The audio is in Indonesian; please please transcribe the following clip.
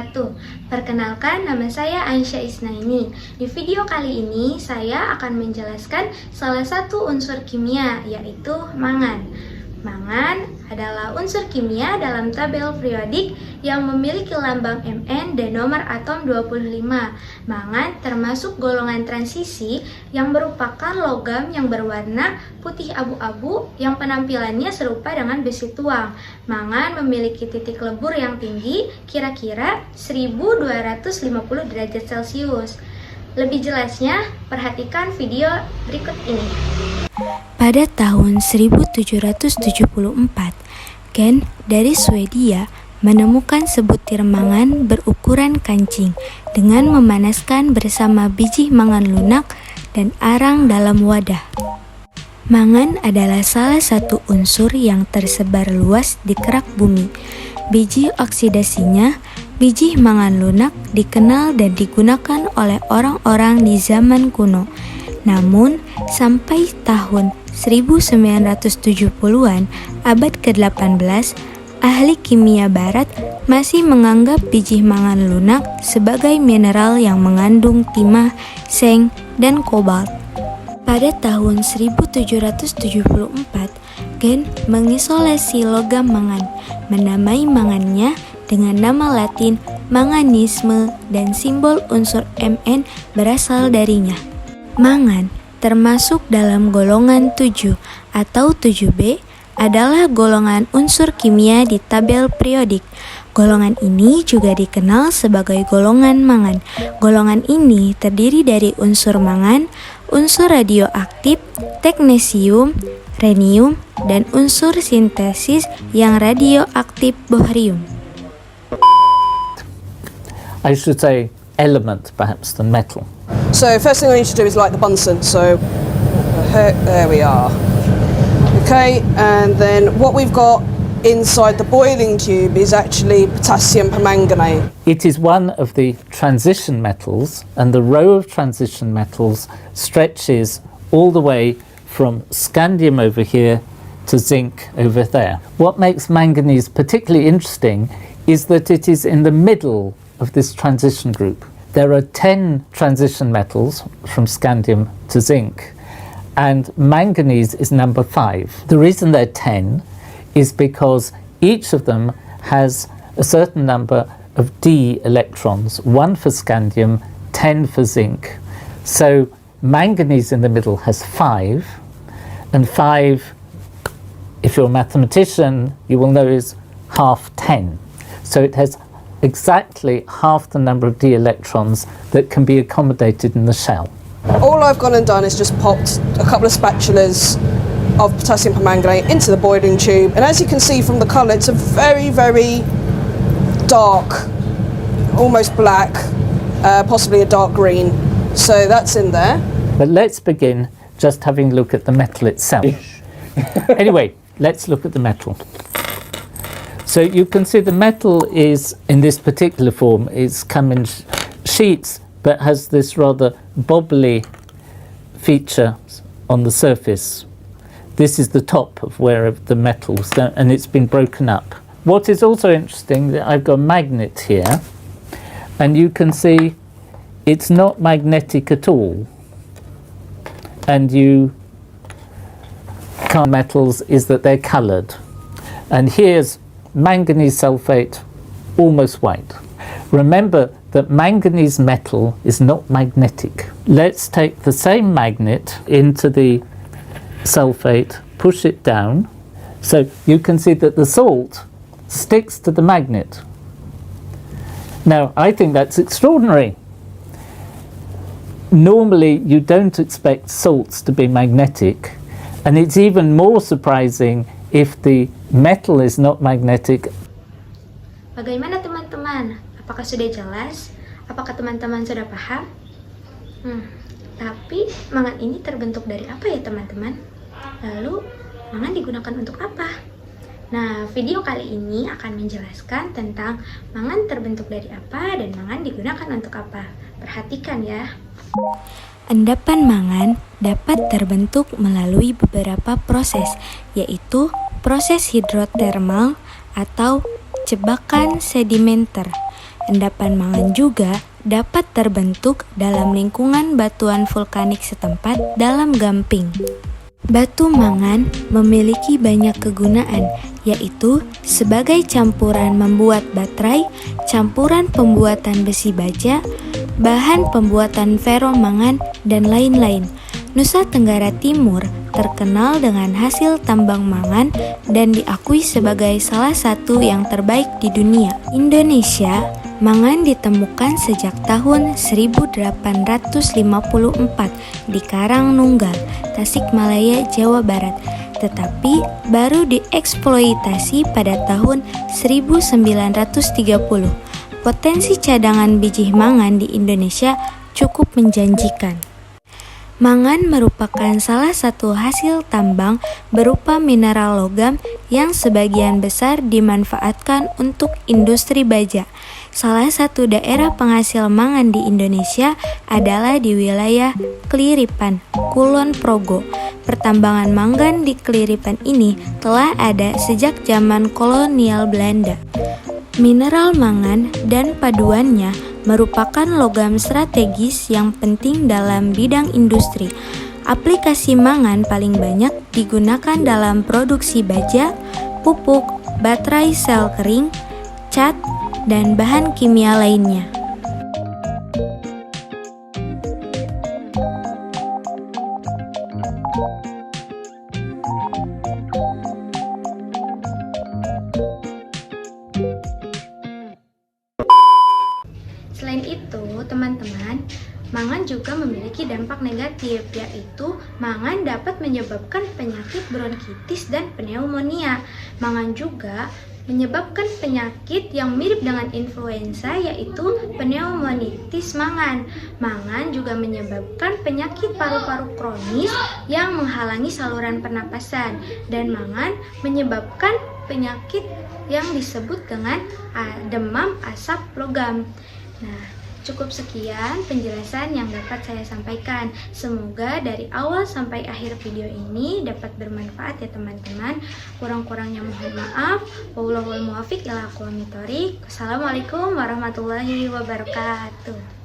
wabarakatuh. Perkenalkan, nama saya Aisyah Isnaini. Di video kali ini saya akan menjelaskan salah satu unsur kimia, yaitu mangan. Mangan adalah unsur kimia dalam tabel periodik yang memiliki lambang Mn dan nomor atom 25. Mangan termasuk golongan transisi yang merupakan logam yang berwarna putih abu-abu yang penampilannya serupa dengan besi tuang. Mangan memiliki titik lebur yang tinggi, kira-kira 1250 derajat Celcius. Lebih jelasnya, perhatikan video berikut ini. Pada tahun 1774, Ken dari Swedia menemukan sebutir mangan berukuran kancing dengan memanaskan bersama biji mangan lunak dan arang dalam wadah. Mangan adalah salah satu unsur yang tersebar luas di kerak bumi. Biji oksidasinya, biji mangan lunak dikenal dan digunakan oleh orang-orang di zaman kuno. Namun, sampai tahun 1970-an abad ke-18, ahli kimia barat masih menganggap biji mangan lunak sebagai mineral yang mengandung timah, seng, dan kobalt. Pada tahun 1774, Gen mengisolasi logam mangan, menamai mangannya dengan nama Latin manganisme dan simbol unsur Mn berasal darinya. Mangan termasuk dalam golongan 7 atau 7B adalah golongan unsur kimia di tabel periodik. Golongan ini juga dikenal sebagai golongan mangan. Golongan ini terdiri dari unsur mangan, unsur radioaktif, teknesium, rhenium, dan unsur sintesis yang radioaktif bohrium. I should say element perhaps than metal. So first thing I need to do is light the Bunsen. So there we are. Okay, and then what we've got inside the boiling tube is actually potassium permanganate. It is one of the transition metals, and the row of transition metals stretches all the way from scandium over here to zinc over there. What makes manganese particularly interesting is that it is in the middle of this transition group. There are 10 transition metals from scandium to zinc, and manganese is number 5. The reason they're 10 is because each of them has a certain number of d electrons, 1 for scandium, 10 for zinc. So manganese in the middle has 5, and 5, if you're a mathematician, you will know is half 10. So it has exactly half the number of d electrons that can be accommodated in the shell. All I've gone and done is just popped a couple of spatulas of potassium permanganate into the boiling tube, and as you can see from the colour, it's a very, very dark, almost black, possibly a dark green. So that's in there. But let's begin just having a look at the metal itself. Anyway, let's look at the metal. So you can see the metal is, in this particular form, it's come in sheets, but has this rather bobbly feature on the surface. This is the top of where the metals, and it's been broken up. What is also interesting, that I've got a magnet here, and you can see it's not magnetic at all. And you can't metals is that they're coloured. And here's manganese sulfate, almost white. Remember that manganese metal is not magnetic. Let's take the same magnet into the sulfate, push it down, so you can see that the salt sticks to the magnet. Now, I think that's extraordinary. Normally, you don't expect salts to be magnetic, and it's even more surprising if the metal is not magnetic. Bagaimana teman-teman? Apakah sudah jelas? Apakah teman-teman sudah paham? Tapi mangan ini terbentuk dari apa ya teman-teman? Lalu mangan digunakan untuk apa? Nah, video kali ini akan menjelaskan tentang mangan terbentuk dari apa dan mangan digunakan untuk apa. Perhatikan ya. Endapan mangan dapat terbentuk melalui beberapa proses, yaitu proses hidrotermal atau jebakan sedimenter, endapan mangan juga dapat terbentuk dalam lingkungan batuan vulkanik setempat dalam gamping. Batu mangan memiliki banyak kegunaan, yaitu sebagai campuran membuat baterai, campuran pembuatan besi baja, bahan pembuatan feromangan, dan lain-lain. Nusa Tenggara Timur terkenal dengan hasil tambang mangan dan diakui sebagai salah satu yang terbaik di dunia. Indonesia, mangan ditemukan sejak tahun 1854 di Karangnunggal, Tasikmalaya, Jawa Barat, tetapi baru dieksploitasi pada tahun 1930. Potensi cadangan biji mangan di Indonesia cukup menjanjikan. Mangan merupakan salah satu hasil tambang berupa mineral logam yang sebagian besar dimanfaatkan untuk industri baja. Salah satu daerah penghasil mangan di Indonesia adalah di wilayah Keliripan, Kulon Progo. Pertambangan mangan di Keliripan ini telah ada sejak zaman kolonial Belanda. Mineral mangan dan paduannya merupakan logam strategis yang penting dalam bidang industri. Aplikasi mangan paling banyak digunakan dalam produksi baja, pupuk, baterai sel kering, cat, dan bahan kimia lainnya. Selain itu, teman-teman, mangan juga memiliki dampak negatif, yaitu mangan dapat menyebabkan penyakit bronkitis dan pneumonia. Mangan juga menyebabkan penyakit yang mirip dengan influenza, yaitu pneumonitis mangan. Mangan juga menyebabkan penyakit paru-paru kronis yang menghalangi saluran pernapasan, dan mangan menyebabkan penyakit yang disebut dengan demam asap logam. Nah, cukup sekian penjelasan yang dapat saya sampaikan. Semoga dari awal sampai akhir video ini dapat bermanfaat ya teman-teman. Kurang-kurangnya mohon maaf. Wallahul muwaffiq ila aqwamit thoriq. Wassalamualaikum warahmatullahi wabarakatuh.